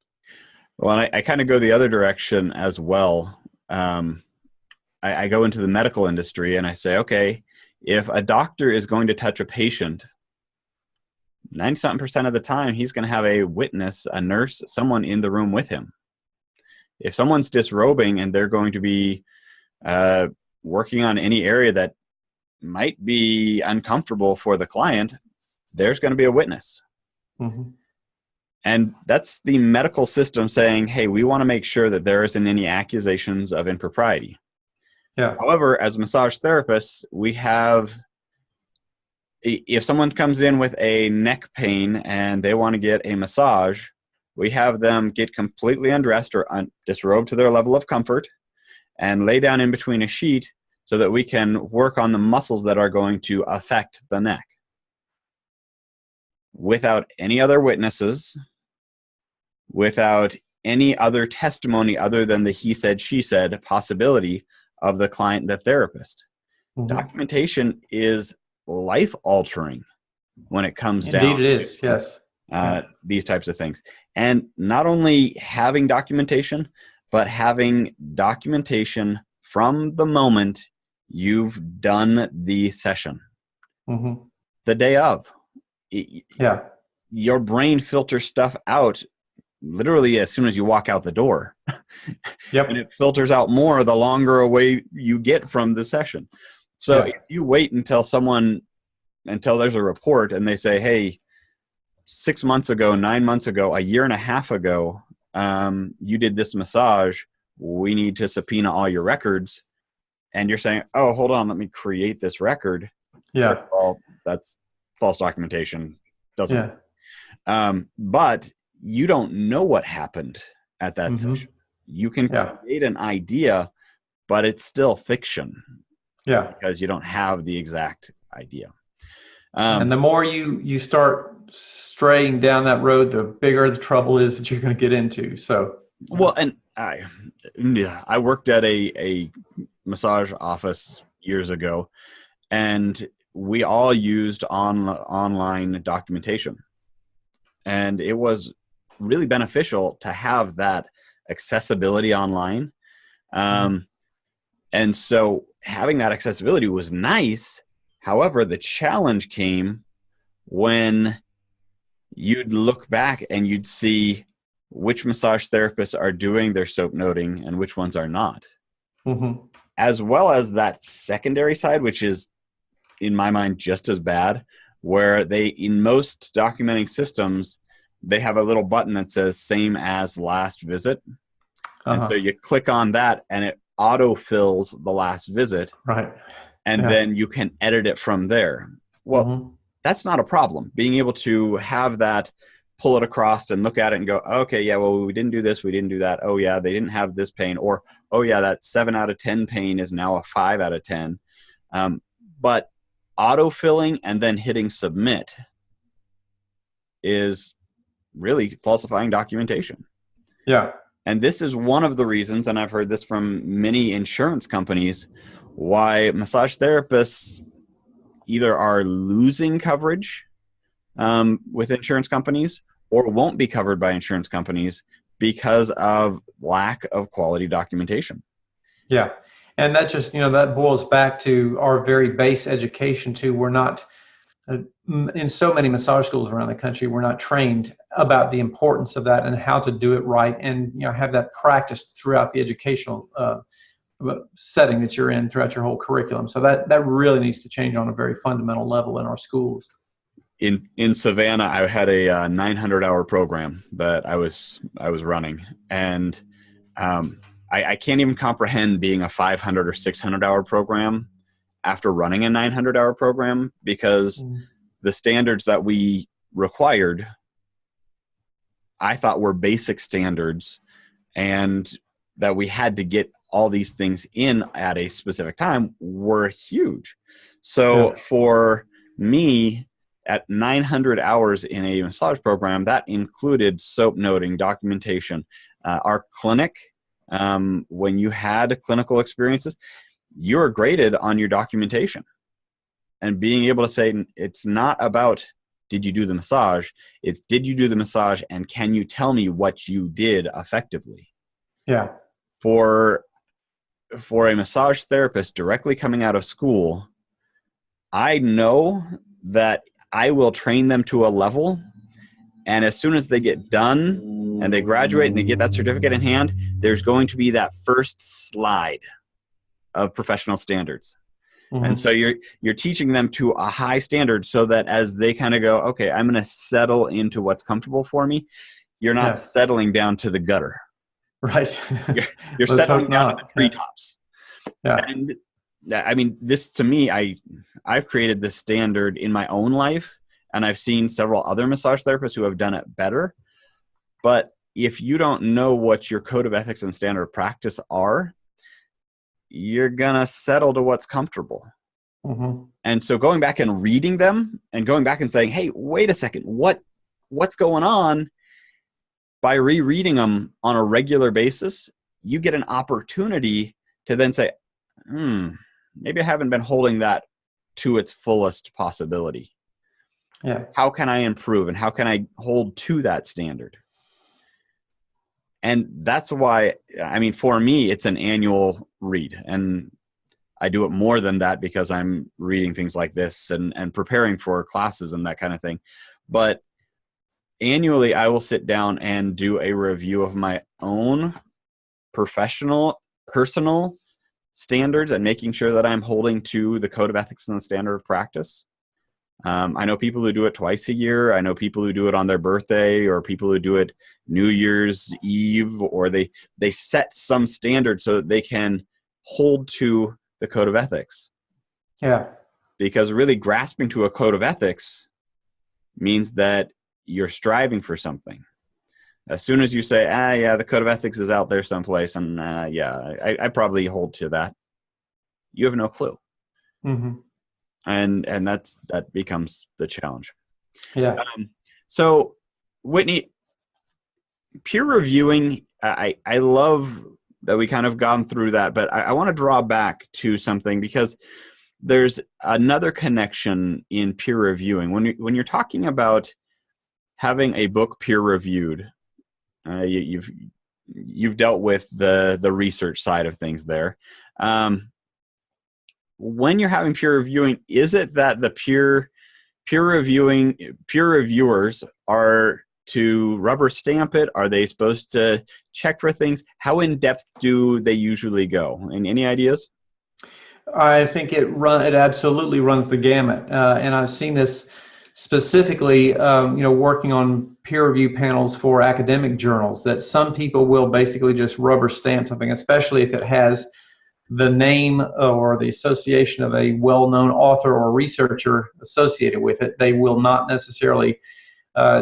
Well, and I kind of go the other direction as well. I go into the medical industry and I say, okay, if a doctor is going to touch a patient, 90-something% of the time, he's going to have a witness, a nurse, someone in the room with him. If someone's disrobing and they're going to be working on any area that might be uncomfortable for the client, there's going to be a witness. Mm-hmm. And that's the medical system saying, hey, we want to make sure that there isn't any accusations of impropriety. Yeah. However, as massage therapists, we have, if someone comes in with a neck pain and they want to get a massage, we have them get completely undressed or disrobed to their level of comfort and lay down in between a sheet so that we can work on the muscles that are going to affect the neck. Without any other witnesses, without any other testimony other than the he said, she said possibility of the client, the therapist. Mm-hmm. Documentation is life-altering when it comes Indeed down it is, yes. These types of things. And not only having documentation, but having documentation from the moment you've done the session. Mm-hmm. The day of. Yeah. Your brain filters stuff out literally as soon as you walk out the door. Yep. And it filters out more the longer away you get from the session. So if you wait until there's a report and they say, hey, 6 months ago, 9 months ago, a year and a half ago, you did this massage, we need to subpoena all your records. And you're saying, oh, hold on, let me create this record. Yeah. Well, that's false documentation. Doesn't work. But you don't know what happened at that session. You can create an idea, but it's still fiction. Yeah. Because you don't have the exact idea. And the more you start straying down that road, the bigger the trouble is that you're going to get into. So, well, and I worked at a massage office years ago, and we all used online documentation. And it was really beneficial to have that accessibility online. And so having that accessibility was nice. However, the challenge came when you'd look back and you'd see which massage therapists are doing their soap noting and which ones are not. As well as that secondary side, which is, in my mind, just as bad, where they, in most documenting systems, they have a little button that says same as last visit. And so you click on that and it auto-fills the last visit. Right. And then you can edit it from there. Well, that's not a problem. Being able to have that, pull it across and look at it and go, okay, yeah, well, we didn't do this, we didn't do that. Oh, yeah, they didn't have this pain. Or, oh, yeah, that 7 out of 10 pain is now a 5 out of 10. But auto-filling and then hitting submit is really falsifying documentation. Yeah. And this is one of the reasons, and I've heard this from many insurance companies, why massage therapists either are losing coverage with insurance companies or won't be covered by insurance companies because of lack of quality documentation. Yeah. And that just, that boils back to our very base education too. We're not, in so many massage schools around the country, we're not trained about the importance of that and how to do it right, and have that practiced throughout the educational setting that you're in throughout your whole curriculum. So that really needs to change on a very fundamental level in our schools. In Savannah, I had a 900-hour program that I was running, and I can't even comprehend being a 500 or 600-hour program after running a 900-hour program, because the standards that we required, I thought were basic standards, and that we had to get all these things in at a specific time were huge. So for me, at 900 hours in a massage program, that included soap noting, documentation. Our clinic, when you had clinical experiences, you were graded on your documentation. And being able to say, it's not about did you do the massage, it's did you do the massage and can you tell me what you did effectively? Yeah. For a massage therapist directly coming out of school, I know that I will train them to a level, and as soon as they get done and they graduate and they get that certificate in hand, there's going to be that first slide of professional standards. Mm-hmm. And so you're teaching them to a high standard so that as they kind of go, okay, I'm going to settle into what's comfortable for me. You're not settling down to the gutter. Right. You're settling down to the treetops. Yeah. And I mean, this to me, I've created this standard in my own life, and I've seen several other massage therapists who have done it better. But if you don't know what your code of ethics and standard of practice are, you're going to settle to what's comfortable. Mm-hmm. And so going back and reading them and going back and saying, hey, wait a second, what's going on? By rereading them on a regular basis, you get an opportunity to then say, maybe I haven't been holding that to its fullest possibility. Yeah. How can I improve and how can I hold to that standard? And that's why, I mean, for me, it's an annual read. And I do it more than that because I'm reading things like this and preparing for classes and that kind of thing. But annually, I will sit down and do a review of my own personal standards and making sure that I'm holding to the code of ethics and the standard of practice. I know people who do it twice a year. I know people who do it on their birthday, or people who do it New Year's Eve, or they set some standard so that they can hold to the code of ethics. Yeah. Because really grasping to a code of ethics means that you're striving for something. As soon as you say, the code of ethics is out there someplace, and I probably hold to that, you have no clue. Mm-hmm. And that becomes the challenge. Yeah. So Whitney, peer reviewing, I love that we kind of gone through that, but I want to draw back to something because there's another connection in peer reviewing. When you're talking about having a book peer reviewed, you've dealt with the research side of things there. When you're having peer reviewing, is it that the peer reviewers are to rubber stamp it? Are they supposed to check for things? How in depth do they usually go? And any ideas? I think it absolutely runs the gamut, and I've seen this specifically, working on peer review panels for academic journals. That some people will basically just rubber stamp something, especially if it has the name or the association of a well-known author or researcher associated with it. They will not necessarily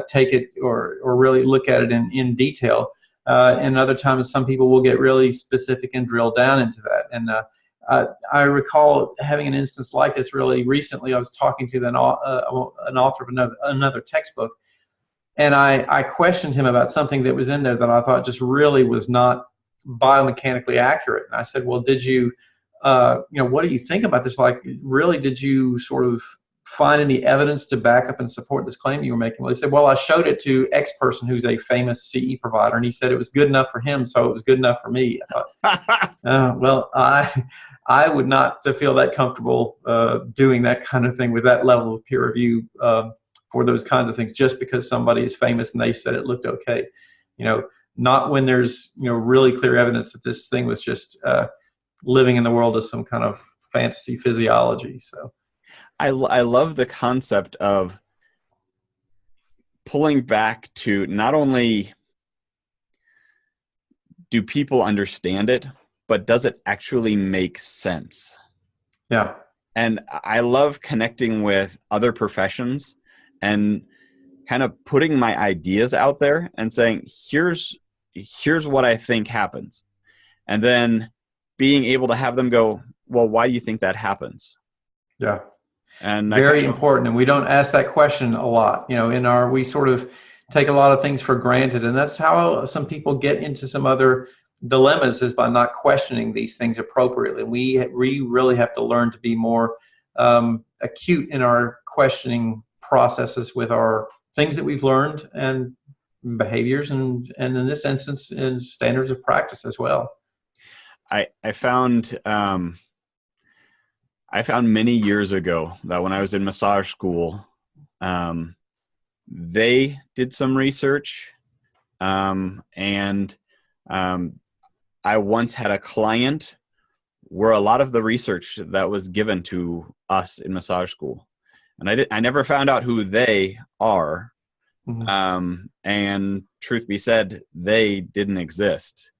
take it or really look at it in detail. And other times, some people will get really specific and drill down into that. And I recall having an instance like this really recently. I was talking to an author of another textbook, and I questioned him about something that was in there that I thought just really was not biomechanically accurate. And I said, well, did you, what do you think about this? Like, really, did you sort of find any evidence to back up and support this claim you were making? Well, he said, well, I showed it to X person who's a famous CE provider, and he said it was good enough for him, so it was good enough for me. I thought, well, I would not feel that comfortable doing that kind of thing with that level of peer review for those kinds of things, just because somebody is famous and they said it looked okay. Not when there's really clear evidence that this thing was just living in the world of some kind of fantasy physiology. So I love the concept of pulling back to not only do people understand it, but does it actually make sense? Yeah. And I love connecting with other professions and kind of putting my ideas out there and saying, here's what I think happens. And then being able to have them go, well, why do you think that happens? Yeah. And very important. And we don't ask that question a lot. You know, we sort of take a lot of things for granted, and that's how some people get into some other dilemmas, is by not questioning these things appropriately. We really have to learn to be more acute in our questioning processes with our things that we've learned and behaviors, and in this instance, in standards of practice as well. I found many years ago that when I was in massage school, they did some research, and I once had a client where a lot of the research that was given to us in massage school, and I never found out who they are. Mm-hmm. And truth be said, they didn't exist,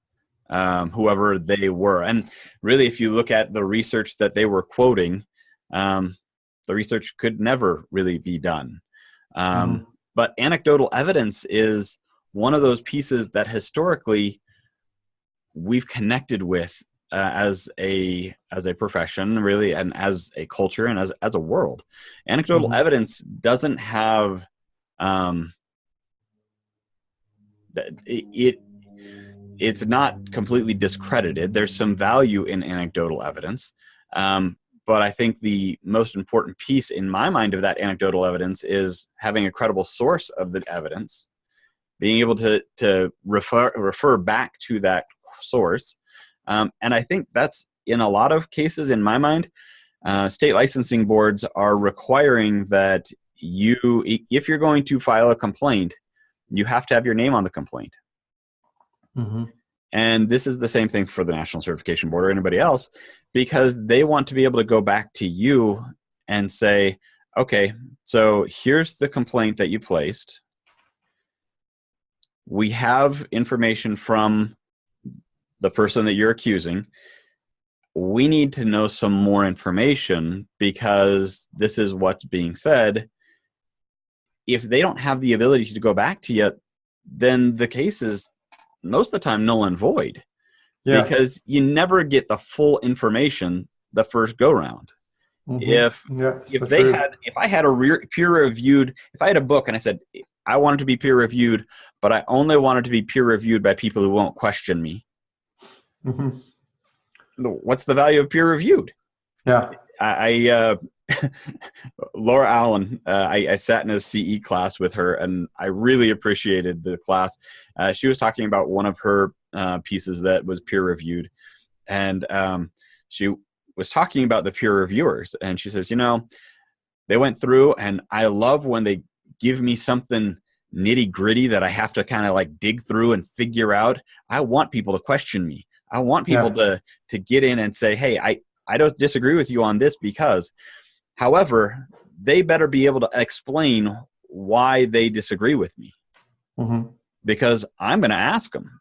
whoever they were. And really, if you look at the research that they were quoting, the research could never really be done. Mm-hmm. But anecdotal evidence is one of those pieces that historically we've connected with as a profession, really, and as a culture, and as a world. Anecdotal mm-hmm. evidence doesn't have it's not completely discredited. There's some value in anecdotal evidence. But I think the most important piece in my mind of that anecdotal evidence is having a credible source of the evidence, being able to refer back to that source. And I think that's, in a lot of cases, in my mind, state licensing boards are requiring that if you're going to file a complaint, you have to have your name on the complaint. Mm-hmm. And this is the same thing for the National Certification Board or anybody else, because they want to be able to go back to you and say, okay, so here's the complaint that you placed. We have information from the person that you're accusing. We need to know some more information because this is what's being said. If they don't have the ability to go back to you, then the case is most of the time null and void. Yeah. Because you never get the full information the first go round. Mm-hmm. If I had a peer reviewed, if I had a book and I said I want it to be peer reviewed, but I only want it to be peer reviewed by people who won't question me, mm-hmm. what's the value of peer reviewed? Yeah, Laura Allen, I sat in a CE class with her, and I really appreciated the class. She was talking about one of her pieces that was peer reviewed, and she was talking about the peer reviewers, and she says, they went through, and I love when they give me something nitty gritty that I have to kind of like dig through and figure out. I want people to question me. I want people to get in and say, hey, I don't disagree with you on this because, however, they better be able to explain why they disagree with me, mm-hmm. because I'm going to ask them.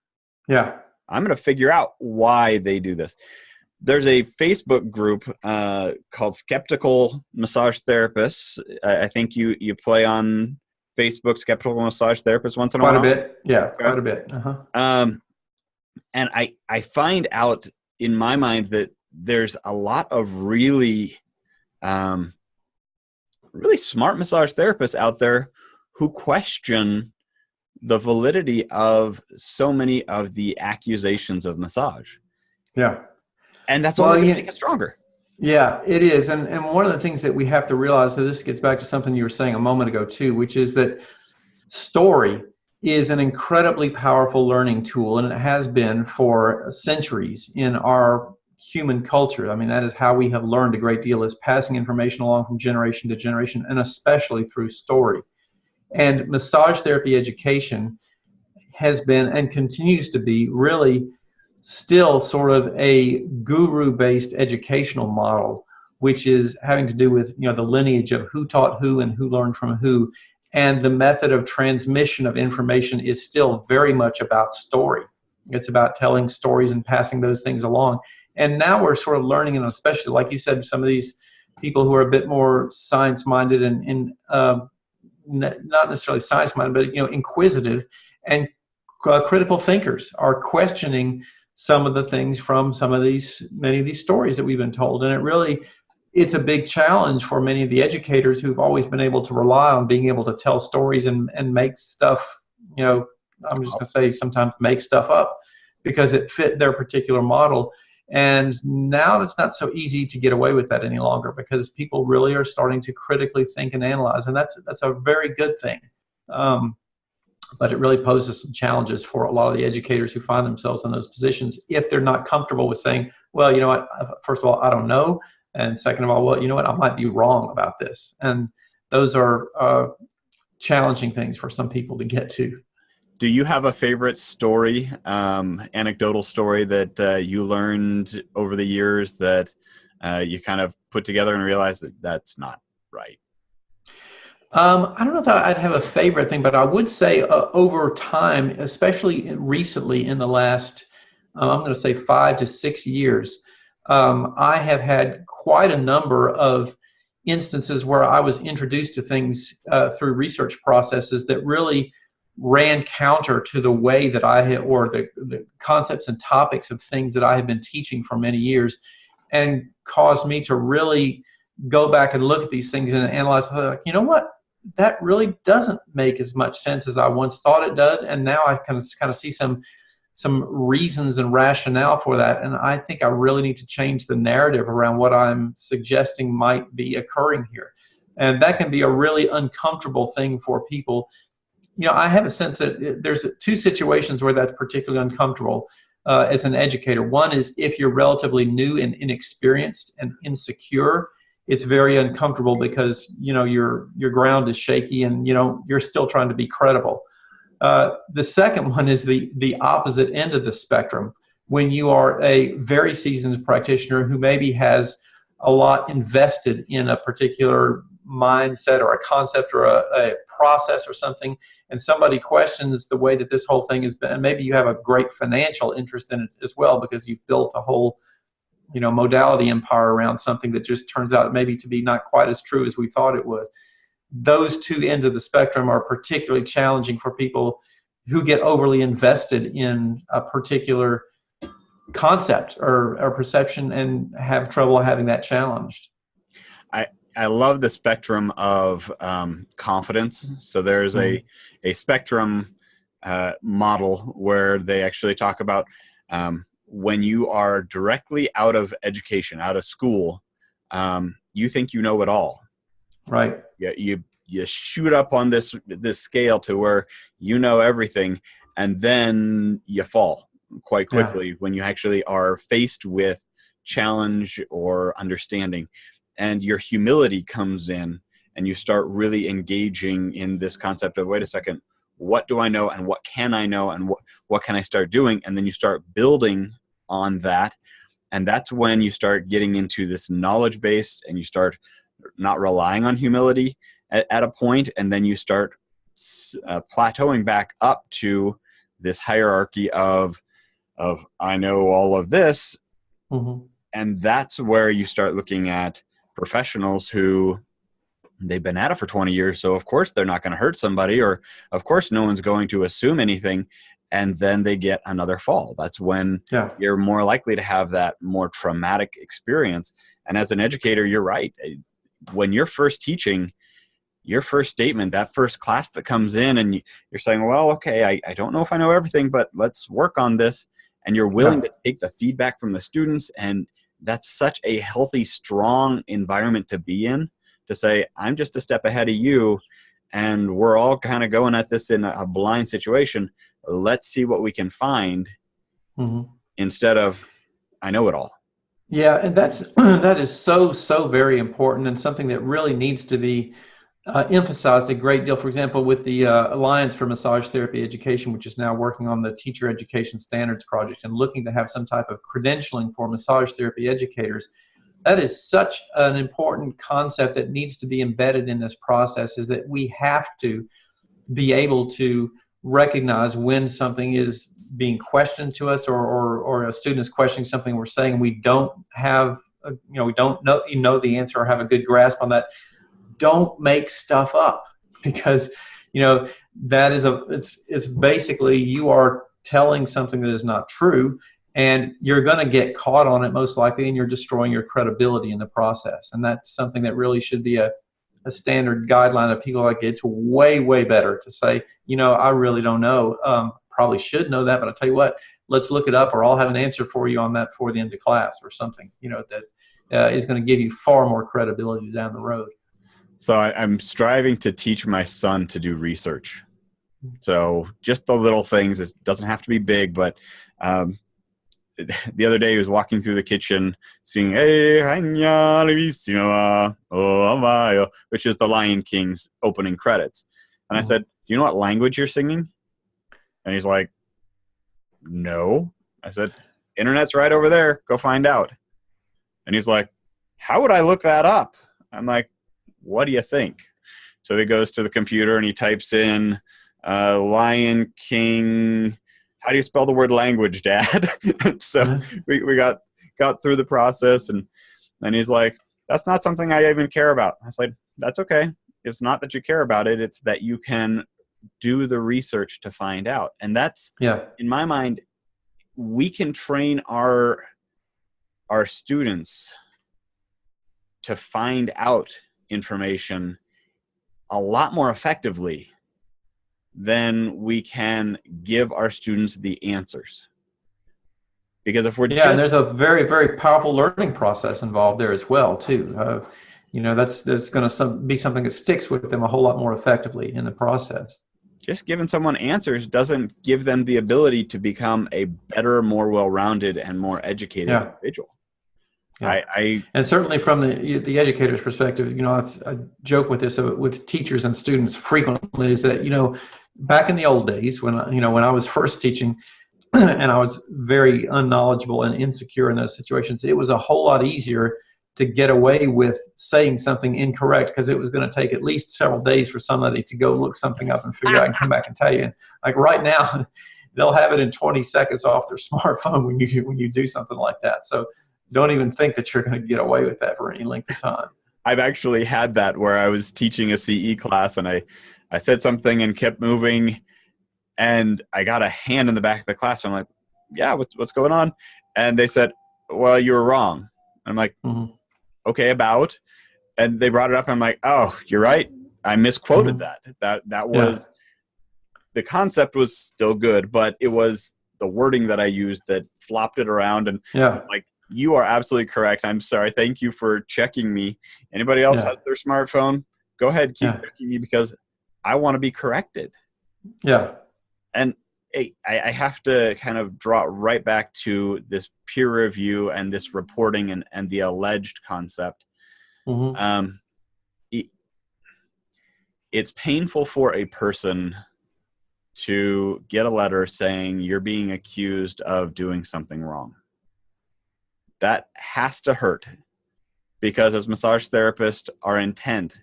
Yeah. I'm going to figure out why they do this. There's a Facebook group called Skeptical Massage Therapists. I think you play on Facebook, Skeptical Massage Therapists, once in a while. Quite a bit. Yeah, quite a bit. Uh-huh. And I find out in my mind that there's a lot of really smart massage therapists out there who question the validity of so many of the accusations of massage. Yeah. And that's only going to make it stronger. Yeah, it is. And one of the things that we have to realize, that this gets back to something you were saying a moment ago too, which is that story is an incredibly powerful learning tool, and it has been for centuries in our human culture. I mean, that is how we have learned a great deal, is passing information along from generation to generation, and especially through story. And massage therapy education has been and continues to be really still sort of a guru-based educational model, which is having to do with the lineage of who taught who and who learned from who. And the method of transmission of information is still very much about story. It's about telling stories and passing those things along. And now we're sort of learning, and especially, like you said, some of these people who are a bit more science-minded and not necessarily science-minded, but inquisitive and critical thinkers are questioning some of the things from many of these stories that we've been told. And it's a big challenge for many of the educators who've always been able to rely on being able to tell stories and make stuff, I'm just going to say sometimes make stuff up because it fit their particular model. And now it's not so easy to get away with that any longer because people really are starting to critically think and analyze, and that's a very good thing. But it really poses some challenges for a lot of the educators who find themselves in those positions if they're not comfortable with saying, well, you know what, first of all, I don't know, and second of all, well, you know what, I might be wrong about this. And those are challenging things for some people to get to. Do you have a favorite story, anecdotal story that you learned over the years that you kind of put together and realized that that's not right? I don't know if I'd have a favorite thing, but I would say over time, especially recently in the last, I'm going to say 5 to 6 years, I have had quite a number of instances where I was introduced to things through research processes that really ran counter to the way that I had, or the concepts and topics of things that I had been teaching for many years, and caused me to really go back and look at these things and analyze, like, you know what, that really doesn't make as much sense as I once thought it did, and now I kind of see some reasons and rationale for that, and I think I really need to change the narrative around what I'm suggesting might be occurring here. And that can be a really uncomfortable thing for people. I have a sense that there's 2 situations where that's particularly uncomfortable as an educator. One is if you're relatively new and inexperienced and insecure, it's very uncomfortable because your ground is shaky and you're still trying to be credible. The second one is the opposite end of the spectrum, when you are a very seasoned practitioner who maybe has a lot invested in a particular mindset or a concept or a process or something, and somebody questions the way that this whole thing has been, and maybe you have a great financial interest in it as well because you've built a whole modality empire around something that just turns out maybe to be not quite as true as we thought it was. Those 2 ends of the spectrum are particularly challenging for people who get overly invested in a particular concept or perception and have trouble having that challenged. I love the spectrum of confidence. So there's a spectrum model where they actually talk about when you are directly out of education, out of school, you think you know it all. Right. You shoot up on this scale to where you know everything, and then you fall quite quickly when you actually are faced with challenge or understanding. And your humility comes in, and you start really engaging in this concept of, wait a second, what do I know, and what can I know, and what can I start doing? And then you start building on that. And that's when you start getting into this knowledge base, and you start not relying on humility at a point, and then you start plateauing back up to this hierarchy of I know all of this. Mm-hmm. And that's where you start looking at professionals who they've been at it for 20 years. So of course they're not going to hurt somebody, or of course no one's going to assume anything. And then they get another fall. That's when you're more likely to have that more traumatic experience. And as an educator, you're right. When you're first teaching, your first statement, that first class that comes in, and you're saying, well, okay, I don't know if I know everything, but let's work on this. And you're willing to take the feedback from the students. And that's such a healthy, strong environment to be in, to say, I'm just a step ahead of you, and we're all kind of going at this in a blind situation. Let's see what we can find, instead of, I know it all. Yeah, and that is so very important, and something that really needs to be emphasized a great deal. For example, with the Alliance for Massage Therapy Education, which is now working on the Teacher Education Standards Project and looking to have some type of credentialing for massage therapy educators. That is such an important concept that needs to be embedded in this process, is that we have to be able to recognize when something is being questioned to us, or a student is questioning something we're saying, and we don't have, we don't know the answer or have a good grasp on that. Don't make stuff up, because that is it's basically you are telling something that is not true, and you're going to get caught on it most likely, and you're destroying your credibility in the process. And that's something that really should be a standard guideline of people. Like, it's way, way better to say, I really don't know. Probably should know that, but I'll tell you what, let's look it up, or I'll have an answer for you on that before the end of class, or something, that is going to give you far more credibility down the road. So I'm striving to teach my son to do research. So just the little things. It doesn't have to be big, but the other day he was walking through the kitchen singing which is the Lion King's opening credits. And I said, do you know what language you're singing? And he's like, no. I said, internet's right over there. Go find out. And he's like, how would I look that up? I'm like, what do you think? So he goes to the computer and he types in Lion King. How do you spell the word language, Dad? So we got through the process, and he's like, that's not something I even care about. I was like, that's okay. It's not that you care about it. It's that you can do the research to find out. And that's, in my mind, we can train our students to find out information a lot more effectively than we can give our students the answers. Because if we're and there's a very, very powerful learning process involved there as well, too. That's going to be something that sticks with them a whole lot more effectively in the process. Just giving someone answers doesn't give them the ability to become a better, more well-rounded, and more educated individual. Yeah. And certainly from the educator's perspective, I joke with this with teachers and students frequently, is that, back in the old days when I was first teaching and I was very unknowledgeable and insecure in those situations, it was a whole lot easier to get away with saying something incorrect, because it was going to take at least several days for somebody to go look something up and figure out and come back and tell you. And like right now, they'll have it in 20 seconds off their smartphone when you do something like that. So don't even think that you're going to get away with that for any length of time. I've actually had that where I was teaching a CE class and I said something and kept moving, and I got a hand in the back of the class. I'm like, yeah, what's going on? And they said, well, you were wrong. I'm like, okay, about? And they brought it up. I'm like, oh, you're right. I misquoted that. That was, the concept was still good, but it was the wording that I used that flopped it around. And like, you are absolutely correct. I'm sorry. Thank you for checking me. Anybody else has their smartphone? Go ahead, keep checking me, because I want to be corrected. Yeah. And I have to kind of draw it right back to this peer review and this reporting and the alleged concept. It's painful for a person to get a letter saying you're being accused of doing something wrong. That has to hurt, because as massage therapists, our intent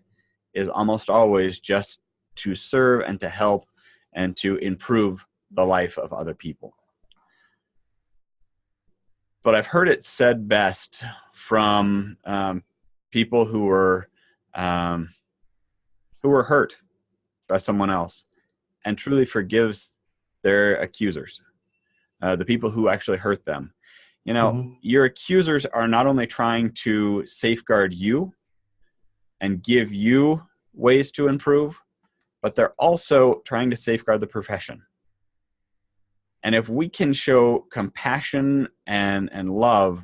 is almost always just to serve and to help and to improve the life of other people. But I've heard it said best from people who were hurt by someone else and truly forgives their accusers, the people who actually hurt them. Your accusers are not only trying to safeguard you and give you ways to improve, but they're also trying to safeguard the profession. And if we can show compassion and love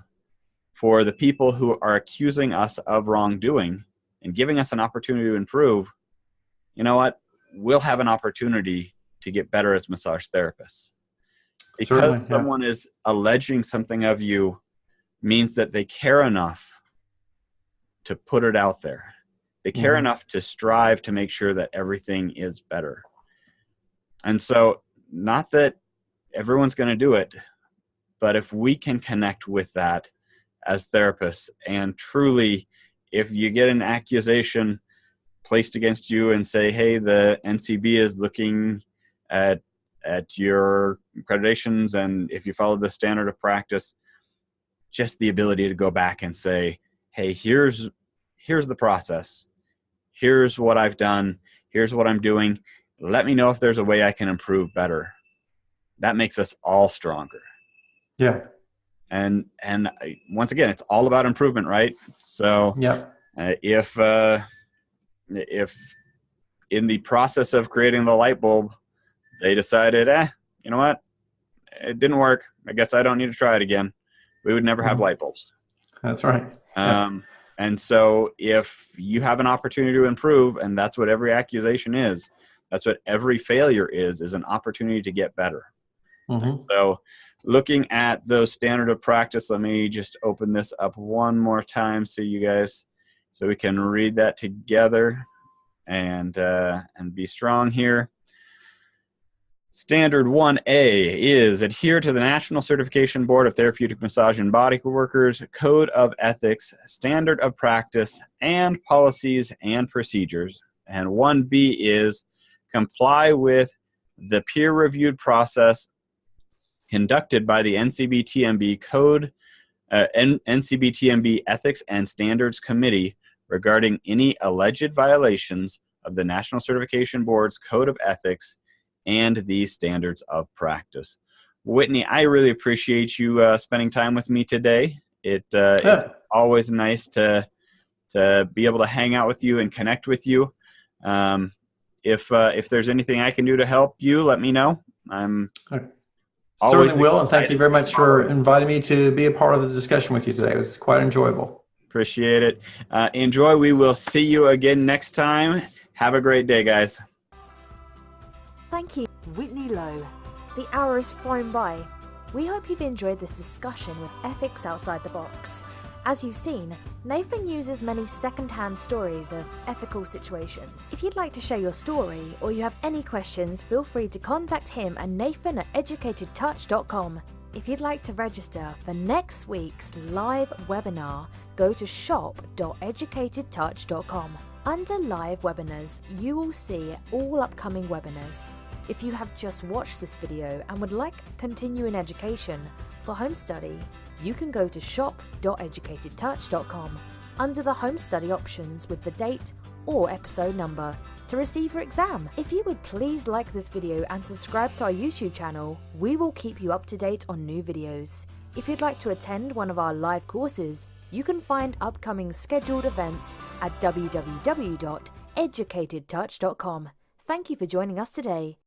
for the people who are accusing us of wrongdoing and giving us an opportunity to improve, you know what? We'll have an opportunity to get better as massage therapists. Because someone is alleging something of you means that they care enough to put it out there. They care enough to strive to make sure that everything is better. And so, not that everyone's going to do it, but if we can connect with that as therapists, and truly, if you get an accusation placed against you and say, hey, the NCB is looking at your accreditations, and if you follow the standard of practice, just the ability to go back and say, hey, here's the process. Here's what I've done. Here's what I'm doing. Let me know if there's a way I can improve better. That makes us all stronger. Yeah. Once again, it's all about improvement, right? So Yep. If in the process of creating the light bulb, they decided, you know what, it didn't work, I guess I don't need to try it again, we would never have light bulbs. That's right. And so if you have an opportunity to improve, and that's what every accusation is, that's what every failure is an opportunity to get better. So looking at those standard of practice, let me just open this up one more time so we can read that together and be strong here. Standard 1A is adhere to the National Certification Board of Therapeutic Massage and Body Workers Code of Ethics, Standard of Practice, and Policies and Procedures. And 1B is comply with the peer-reviewed process conducted by the NCBTMB Code, NCBTMB Ethics and Standards Committee regarding any alleged violations of the National Certification Board's Code of Ethics and these standards of practice. Whitney, I really appreciate you spending time with me today. It's always nice to be able to hang out with you and connect with you. If there's anything I can do to help you, let me know. I'm certainly will, and thank you very much for inviting me to be a part of the discussion with you today. It was quite enjoyable. Appreciate it. Enjoy. We will see you again next time. Have a great day, guys. Thank you, Whitney Lowe. The hour has flown by. We hope you've enjoyed this discussion with Ethics Outside the Box. As you've seen, Nathan uses many second-hand stories of ethical situations. If you'd like to share your story or you have any questions, feel free to contact him and Nathan at educatedtouch.com. If you'd like to register for next week's live webinar, go to shop.educatedtouch.com. Under live webinars, you will see all upcoming webinars. If you have just watched this video and would like continuing education for home study, you can go to shop.educatedtouch.com under the home study options with the date or episode number to receive your exam. If you would please like this video and subscribe to our YouTube channel, we will keep you up to date on new videos. If you'd like to attend one of our live courses, you can find upcoming scheduled events at www.educatedtouch.com. Thank you for joining us today.